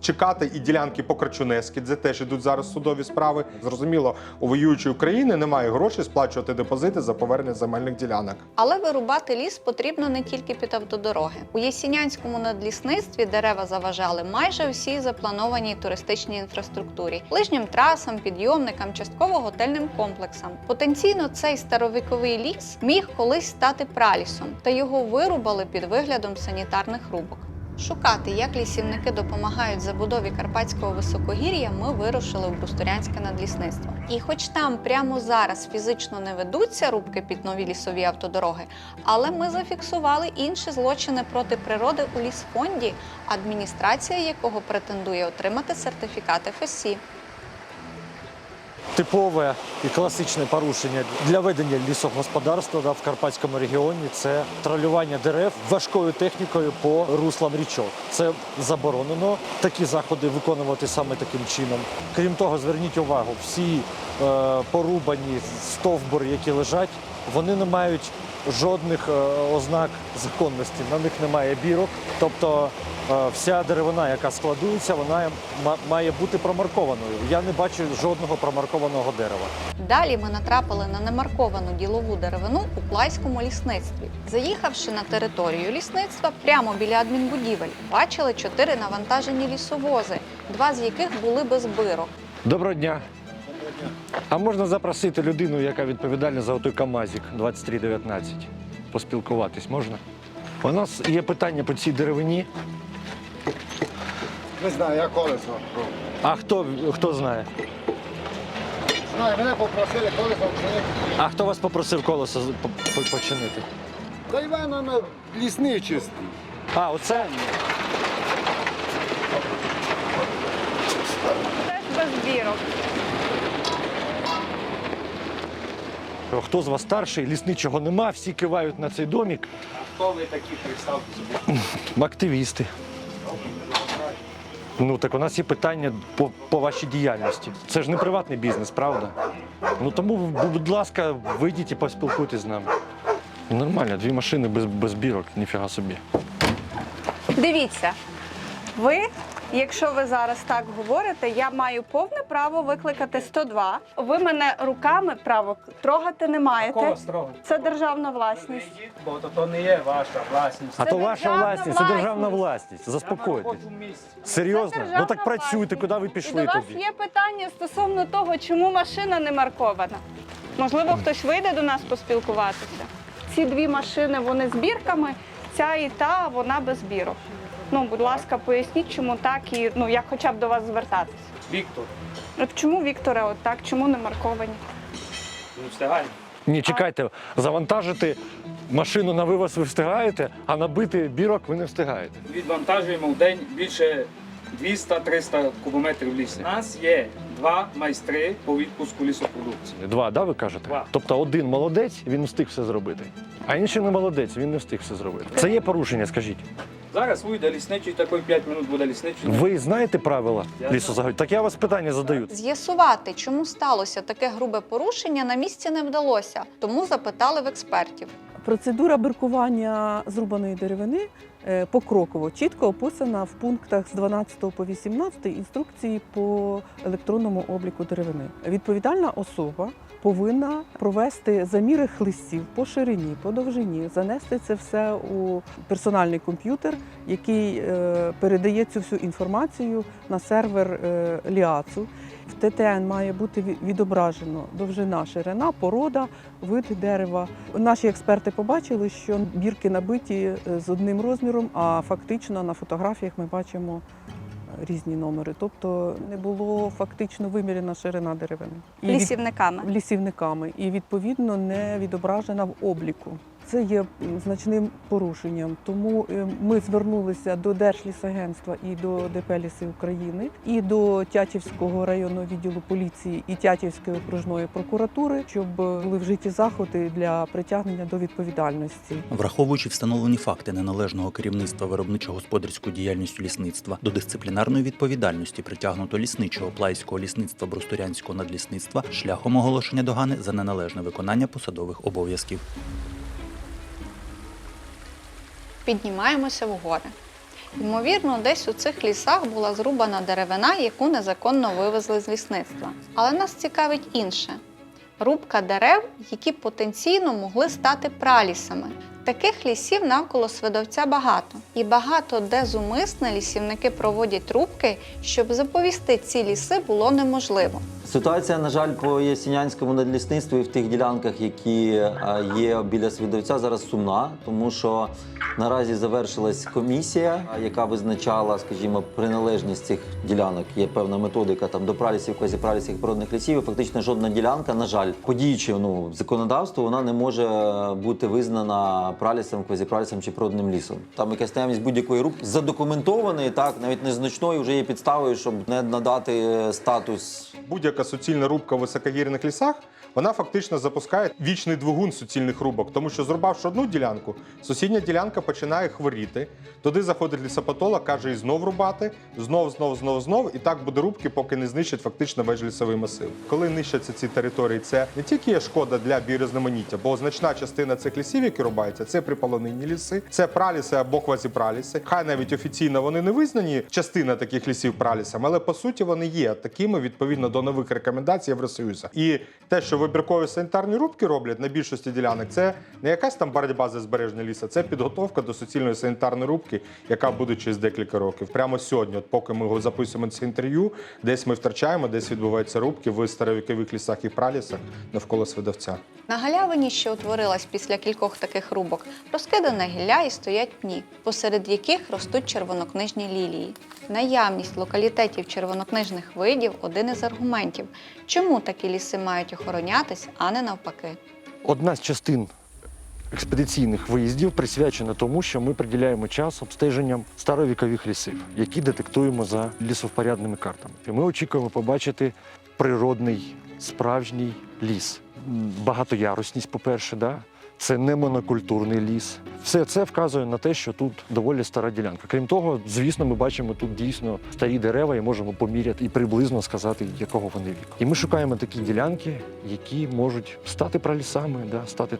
чекати і ділянки по Крачунецькій, де теж ідуть зараз судові справи. Зрозуміло, у воюючої України немає грошей сплачувати депозити за повернення земельних ділянок. Але вирубати ліс потрібно не тільки під автодороги. У Ясінянському надлісництві дерева заважали майже всій запланованій туристичній інфраструктурі – лижнім трасам, підйомникам, частково готельним комплексам. Потенційно цей старовіковий ліс міг колись стати пралісом, та його вирубали під виглядом санітарних рубок. Шукати, як лісівники допомагають забудові Карпатського високогір'я, ми вирушили в Брустурянське надлісництво. І хоч там прямо зараз фізично не ведуться рубки під нові лісові автодороги, але ми зафіксували інші злочини проти природи у лісфонді, адміністрація якого претендує отримати сертифікат ФССі. типове і класичне порушення для ведення лісогосподарства в Карпатському регіоні – це тролювання дерев важкою технікою по руслам річок. Це заборонено. Такі заходи виконувати саме таким чином. Крім того, зверніть увагу, всі порубані стовбури, які лежать, вони не мають жодних ознак законності, на них немає бірок. Тобто вся деревина, яка складується, вона має бути промаркованою. Я не бачу жодного промаркованого дерева. Далі ми натрапили на немарковану ділову деревину у Плайському лісництві. Заїхавши на територію лісництва, прямо біля адмінбудівель, бачили 4 навантажені лісовози, 2 з яких були без бирок. Доброго дня. А можна запросити людину, яка відповідальна за отой КАМАЗик 2319? Поспілкуватись можна? У нас є питання по цій деревині. Не знаю, я колесо. А хто знає? Знаю, мене попросили колесо починити. А хто вас попросив колесо починити? Та Івана на лісничості. А, оце? Теж без бірок. Хто з вас старший? Лісничого нема, всі кивають на цей домик. Хто ви такі, представте собі? Активісти. Ну так у нас є питання по вашій діяльності. Це ж не приватний бізнес, правда? Ну тому, будь ласка, вийдіть і поспілкуйтесь з нами. Нормально, 2 машини без бірок, ніфіга собі. Дивіться, ви, якщо ви зараз так говорите, я маю повне право викликати 102. Ви мене руками право трогати не маєте. Кого трогати? Це державна власність. Бо то не є ваша власність. А то ваша власність, це державна власність. Заспокойтесь. Серйозно? Ну так працюйте, куди ви І пішли до вас тоді? є питання стосовно того, чому машина не маркована. Можливо, хтось вийде до нас поспілкуватися. Ці 2 машини, вони з бірками, ця і та, вона без бірок. Ну, будь ласка, поясніть, чому так і, ну, як хоча б до вас звертатися. Віктор, От чому, Вікторе, от так, чому не марковані? не встигаємо. Ні, чекайте, завантажити машину на вивоз ви встигаєте, а набити бірок ви не встигаєте. Відвантажуємо в день більше 200-300 кубометрів лісу. У нас є 2 майстри по відпуску лісопродукції. 2, да, ви кажете? 2. Тобто один молодець, він встиг все зробити, а інший не молодець, він не встиг все зробити. Це є порушення, скажіть. Зараз вийде лісничий, такий 5 хвилин буде лісничий. Ви знаєте правила лісозаготівлі? Так я вас питання задаю. З'ясувати, чому сталося таке грубе порушення, на місці не вдалося, тому запитали в експертів. Процедура биркування зрубаної деревини покроково, чітко описана в пунктах з 12 по 18 інструкції по електронному обліку деревини. Відповідальна особа повинна провести заміри хлистів по ширині, по довжині, занести це все у персональний комп'ютер, який передає цю всю інформацію на сервер ЛІАЦу. В ТТН має бути відображено довжина, ширина, порода, вид дерева. Наші експерти побачили, що бірки набиті з одним розміром, а фактично на фотографіях ми бачимо різні номери. Тобто не було фактично вимірена ширина деревини. Лісівниками. І відповідно не відображена в обліку. Це є значним порушенням, тому ми звернулися до Держлісагентства і до ДП «Ліси України», і до Тячівського районного відділу поліції і Тячівської окружної прокуратури, щоб були вжиті заходи для притягнення до відповідальності. Враховуючи встановлені факти неналежного керівництва виробничо-господарською діяльністю лісництва, до дисциплінарної відповідальності притягнуто лісничого Плайського лісництва Брустурянського надлісництва шляхом оголошення догани за неналежне виконання посадових обов'язків. Піднімаємося вгори. Ймовірно, десь у цих лісах була зрубана деревина, яку незаконно вивезли з лісництва. Але нас цікавить інше. Рубка дерев, які потенційно могли стати пралісами. Таких лісів навколо Свидовця багато. І багато де зумисне лісівники проводять рубки, щоб заповісти ці ліси було неможливо. Ситуація, на жаль, по Ясінянському надлісництві і в тих ділянках, які є біля Свидовця, зараз сумна, тому що наразі завершилась комісія, яка визначала, скажімо, приналежність цих ділянок. Є певна методика там до пралісів, квазіпралісів, природних лісів. І фактично жодна ділянка, на жаль, по діючому законодавству, вона не може бути визнана пралісом, квазіпралісом чи природним лісом. Там якась наявність будь-якої рубки задокументованої, так, навіть незначної, вже є підставою, щоб не надати статус будь-яка суцільна рубка в високогірних лісах, вона фактично запускає вічний двигун суцільних рубок, тому що зрубавши одну ділянку, сусідня ділянка починає хворіти, туди заходить лісопатолог, каже і знов рубати, знов, і так буде рубки, поки не знищать фактично весь лісовий масив. Коли нищаться ці території, це не тільки є шкода для біорізноманіття, бо значна частина цих лісів, які рубаються, це приполонинні ліси, це праліси або квазіпраліси. Хай навіть офіційно вони не визнані, частина таких лісів пралісами, але по суті вони є такими відповідно до нових рекомендацій Євросоюзу. І те, що вибіркові санітарні рубки роблять на більшості ділянок, це не якась там боротьба за збереження лісу, це підготовка до суцільної санітарної рубки, яка буде через декілька років. Прямо сьогодні, от поки ми записуємо це інтерв'ю, десь ми втрачаємо, десь відбуваються рубки в старовікових лісах і пралісах навколо Свидовця. На галявині, що утворилась після кількох таких рубок, розкидане гілля і стоять пні, посеред яких ростуть червонокнижні лілії. Наявність локалітетів червонокнижних видів – один із аргументів, чому такі ліси мають охоронятись, а не навпаки. Одна з частин експедиційних виїздів присвячена тому, що ми приділяємо час обстеженням старовікових лісів, які детектуємо за лісовпорядними картами. І ми очікуємо побачити природний, справжній ліс. Багатоярусність, по-перше, да? Це не монокультурний ліс. Все це вказує на те, що тут доволі стара ділянка. Крім того, звісно, ми бачимо тут дійсно старі дерева і можемо поміряти і приблизно сказати, якого вони віку. І ми шукаємо такі ділянки, які можуть стати пралісами, да? Стати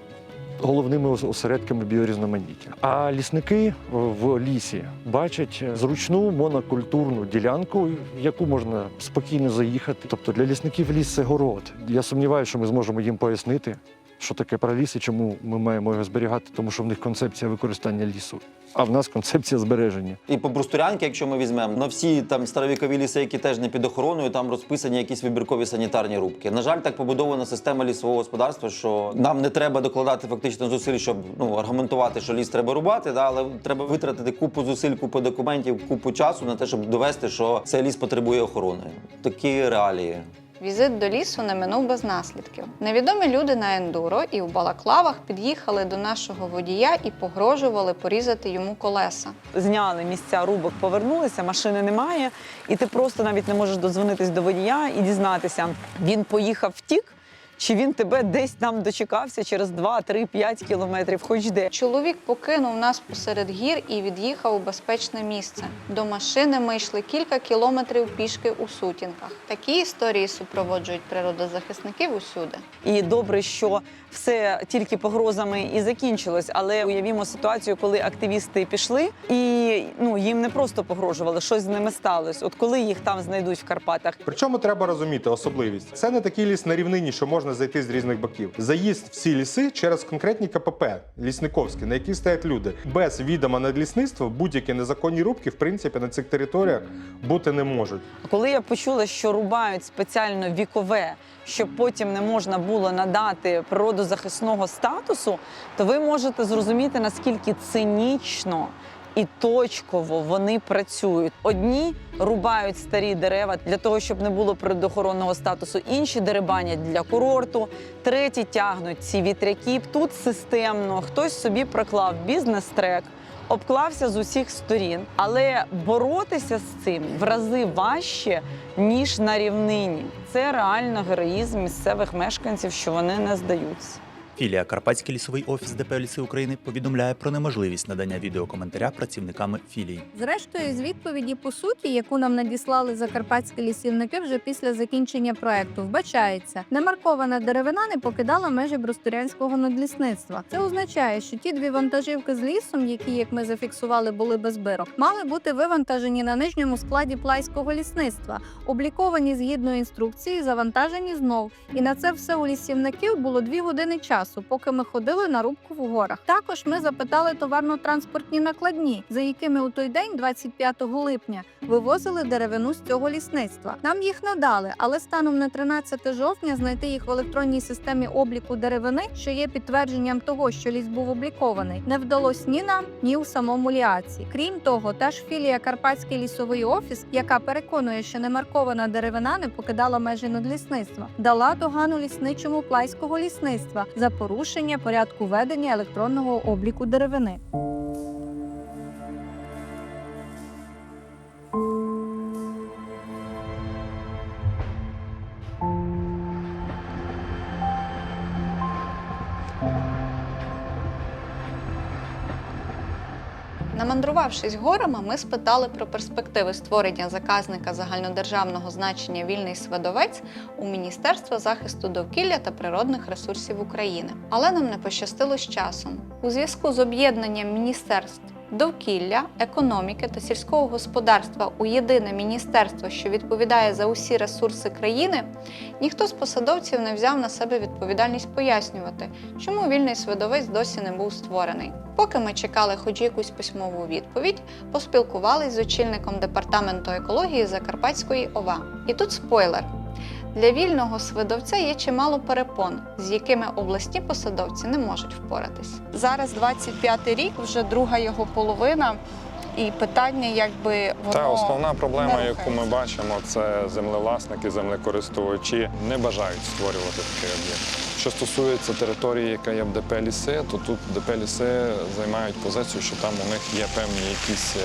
головними осередками біорізноманіття. А лісники в лісі бачать зручну монокультурну ділянку, в яку можна спокійно заїхати. Тобто для лісників ліс – це город. Я сумніваюся, що ми зможемо їм пояснити, що таке праліс і чому ми маємо його зберігати, тому що в них концепція використання лісу, а в нас концепція збереження. І по Брустурянки, якщо ми візьмемо, на всі там старовікові ліси, які теж не під охороною, там розписані якісь вибіркові санітарні рубки. На жаль, так побудована система лісового господарства, що нам не треба докладати фактично зусиль, щоб аргументувати, що ліс треба рубати, да, але треба витратити купу зусиль, купу документів, купу часу на те, щоб довести, що цей ліс потребує охорони. Такі реалії. Візит до лісу не минув без наслідків. Невідомі люди на ендуро і в балаклавах під'їхали до нашого водія і погрожували порізати йому колеса. Зняли місця рубок, повернулися, машини немає, і ти просто навіть не можеш додзвонитись до водія і дізнатися, він поїхав, втік, чи він тебе десь там дочекався через 2, 3, 5 кілометрів, хоч де. Чоловік покинув нас посеред гір і від'їхав у безпечне місце. До машини ми йшли кілька кілометрів пішки у сутінках. Такі історії супроводжують природозахисників усюди. І добре, що все тільки погрозами і закінчилось, але уявімо ситуацію, коли активісти пішли і їм не просто погрожували, щось з ними сталося. От коли їх там знайдуть в Карпатах. Причому треба розуміти особливість. Це не такий ліс на рівнині, що можна зайти з різних боків. Заїзд в ці ліси через конкретні КПП лісниковські, на яких стоять люди. Без відома надлісництва будь-які незаконні рубки, в принципі, на цих територіях бути не можуть. Коли я почула, що рубають спеціально вікове, щоб потім не можна було надати природозахисного статусу, то ви можете зрозуміти, наскільки цинічно і точково вони працюють. Одні рубають старі дерева для того, щоб не було природоохоронного статусу, інші дерибанять для курорту, треті тягнуть ці вітряки. Тут системно хтось собі проклав бізнес-трек, обклався з усіх сторін, але боротися з цим в рази важче, ніж на рівнині. Це реально героїзм місцевих мешканців, що вони не здаються. Філія Карпатський лісовий офіс ДП «Ліси України» повідомляє про неможливість надання відеокоментаря працівниками філії. Зрештою, з відповіді по суті, яку нам надіслали закарпатські лісівники вже після закінчення проекту, вбачається, немаркована деревина не покидала межі Брустурянського надлісництва. Це означає, що ті дві вантажівки з лісом, які, як ми зафіксували, були без бирок, мали бути вивантажені на нижньому складі Плайського лісництва, обліковані згідно інструкції, завантажені знов. І на це все у лісівників було 2 години часу, поки ми ходили на рубку в горах. Також ми запитали товарно-транспортні накладні, за якими у той день, 25 липня, вивозили деревину з цього лісництва. Нам їх надали, але станом на 13 жовтня знайти їх в електронній системі обліку деревини, що є підтвердженням того, що ліс був облікований, не вдалося ні нам, ні у самому ліаці. Крім того, та ж філія Карпатський лісовий офіс, яка переконує, що немаркована деревина не покидала межі надлісництва, дала догану лісничому Плайського лісництва за порушення порядку ведення електронного обліку деревини. Намандрувавшись горами, ми спитали про перспективи створення заказника загальнодержавного значення «Вільний Свидовець» у Міністерства захисту довкілля та природних ресурсів України. Але нам не пощастило з часом. У зв'язку з об'єднанням міністерств довкілля, економіки та сільського господарства у єдине міністерство, що відповідає за усі ресурси країни, ніхто з посадовців не взяв на себе відповідальність пояснювати, чому «Вільний Свидовець» досі не був створений. Поки ми чекали хоч якусь письмову відповідь, поспілкувались з очільником департаменту екології Закарпатської ОВА. І тут спойлер. Для вільного свидовця є чимало перепон, з якими обласні посадовці не можуть впоратись. Зараз 25-й рік, вже друга його половина, і питання, якби воно... Та основна проблема, яку ми бачимо, це землевласники, землекористувачі не бажають створювати такий об'єкт. Що стосується території, яка є в ДП «Ліси», то тут ДП «Ліси» займають позицію, що там у них є певні якісь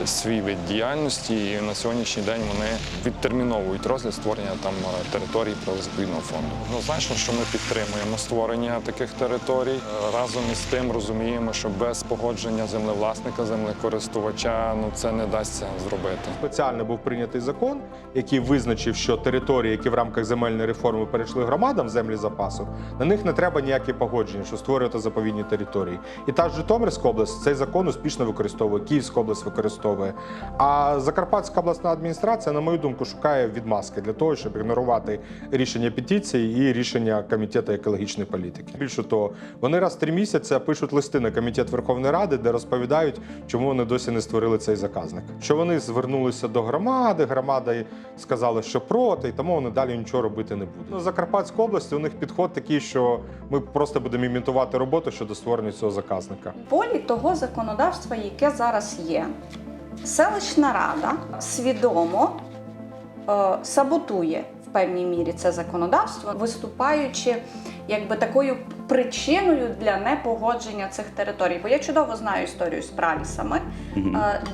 свій вид діяльності, і на сьогоднішній день вони відтерміновують розгляд створення там територій природно-заповідного фонду. Однозначно, що ми підтримуємо створення таких територій. Разом із тим розуміємо, що без погодження землевласника, землекористувача, це не дасться зробити. Спеціально був прийнятий закон, який визначив, що території, які в рамках земельної реформи перейшли громадам в землі запасу, на них не треба ніякі погодження, що створювати заповідні території. І та ж Житомирська область цей закон успішно використовує, Київська область використовує. А Закарпатська обласна адміністрація, на мою думку, шукає відмазки для того, щоб ігнорувати рішення петиції і рішення Комітету екологічної політики. Більше того, вони раз в 3 місяці пишуть листи на Комітет Верховної Ради, де розповідають, чому вони досі не створили цей заказник. Що вони звернулися до громади, громада сказала, що проти, і тому вони далі нічого робити не будуть. У Закарпатській області у них підход такий, що ми просто будемо імітувати роботу щодо створення цього заказника. В полі того законодавства, яке зараз є, селищна рада свідомо саботує в певній мірі це законодавство, виступаючи якби такою причиною для непогодження цих територій. Бо я чудово знаю історію з пралісами,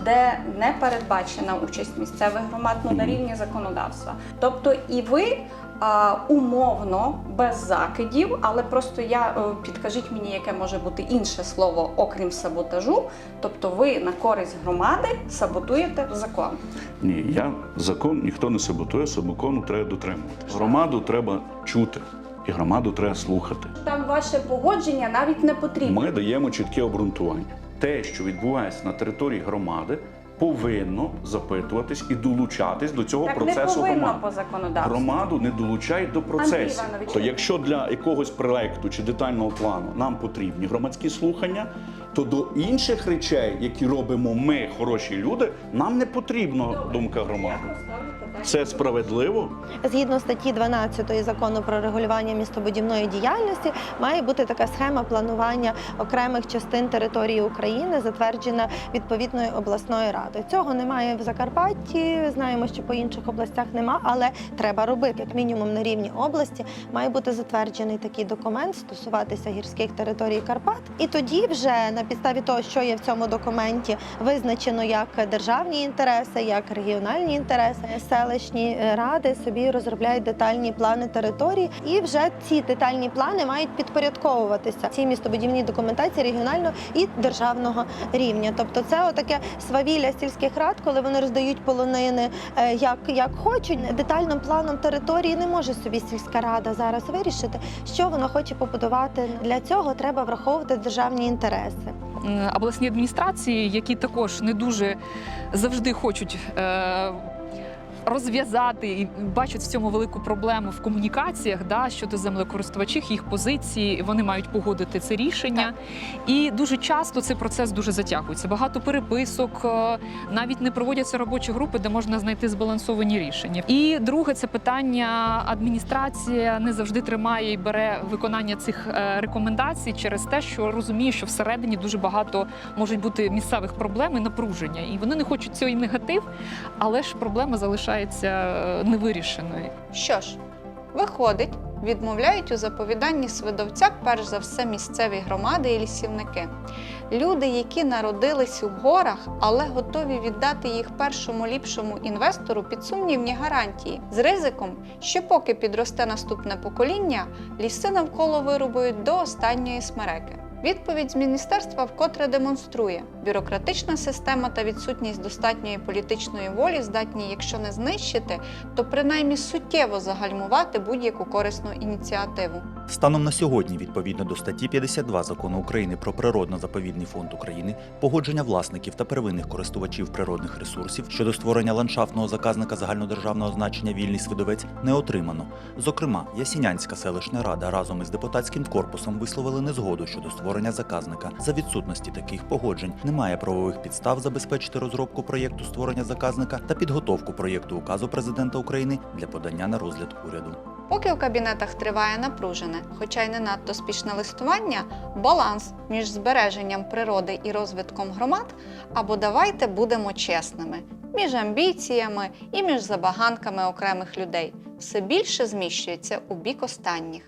де не передбачена участь місцевих громад на рівні законодавства. Тобто і ви умовно, без закидів, але просто підкажіть мені, яке може бути інше слово, окрім саботажу, тобто ви на користь громади саботуєте закон. Ні, закон ніхто не саботує, закону треба дотримуватися. Громаду треба чути. І громаду треба слухати. Там ваше погодження навіть не потрібно. Ми даємо чітке обґрунтування. Те, що відбувається на території громади, повинно запитуватись і долучатись до цього процесу. Так не повинно громади. по законодавству. Громаду не долучають до процесів. Іванович, То якщо для якогось проекту чи детального плану нам потрібні громадські слухання, то до інших речей, які робимо ми, хороші люди, нам не потрібна думка громади. Це справедливо? Згідно статті 12 Закону про регулювання містобудівної діяльності, має бути така схема планування окремих частин території України, затверджена відповідною обласною радою. Цього немає в Закарпатті, знаємо, що по інших областях нема, але треба робити. Як мінімум на рівні області має бути затверджений такий документ, стосуватися гірських територій Карпат. І тоді вже на підставі того, що є в цьому документі, визначено як державні інтереси, як регіональні інтереси, селищні ради собі розробляють детальні плани території, і вже ці детальні плани мають підпорядковуватися цій містобудівній документації регіонального і державного рівня. Тобто це отаке свавілля сільських рад, коли вони роздають полонини як хочуть. Детальним планом території не може собі сільська рада зараз вирішити, що вона хоче побудувати. Для цього треба враховувати державні інтереси. Обласні адміністрації, які також не дуже завжди хочуть розв'язати і бачать в цьому велику проблему в комунікаціях щодо землекористувачів, їх позиції, вони мають погодити це рішення. І дуже часто цей процес дуже затягується. Багато переписок, навіть не проводяться робочі групи, де можна знайти збалансовані рішення. І друге, це питання, адміністрація не завжди тримає і бере виконання цих рекомендацій через те, що розуміє, що всередині дуже багато можуть бути місцевих проблем і напруження. І вони не хочуть цей негатив, але ж проблема залишається невирішеною. Що ж, виходить, Відмовляють у заповіданні Свидовця перш за все місцеві громади і лісівники. Люди, які народились у горах, але готові віддати їх першому ліпшому інвестору під сумнівні гарантії. З ризиком, що поки підросте наступне покоління, ліси навколо вирубують до останньої смереки. Відповідь з міністерства вкотре демонструє: бюрократична система та відсутність достатньої політичної волі здатні, якщо не знищити, то принаймні суттєво загальмувати будь-яку корисну ініціативу. Станом на сьогодні, відповідно до статті 52 Закону України про Природно-заповідний фонд України, погодження власників та первинних користувачів природних ресурсів щодо створення ландшафтного заказника загальнодержавного значення «Вільний Свидовець» не отримано. Зокрема, Ясінянська селищна рада разом із депутатським корпусом висловили незгоду щодо створення заказника. За відсутності таких погоджень немає правових підстав забезпечити розробку проєкту створення заказника та підготовку проєкту указу Президента України для подання на розгляд уряду. Поки у кабінетах триває напружене, хоча й не надто спішне листування, баланс між збереженням природи і розвитком громад, або давайте будемо чесними, між амбіціями і між забаганками окремих людей, все більше зміщується у бік останніх.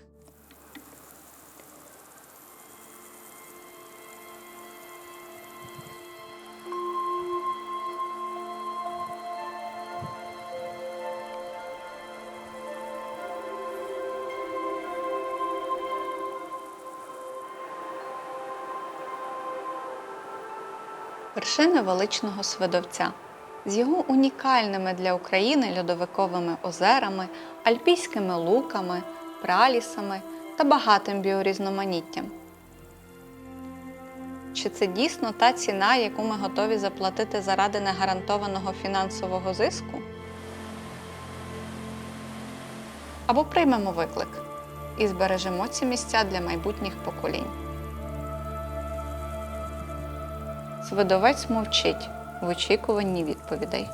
Вершини величного Свидовця. З його унікальними для України льодовиковими озерами, альпійськими луками, пралісами та багатим біорізноманіттям. Чи це дійсно та ціна, яку ми готові заплатити заради негарантованого фінансового зиску? Або приймемо виклик і збережемо ці місця для майбутніх поколінь. Свидовець мовчить в очікуванні відповідей.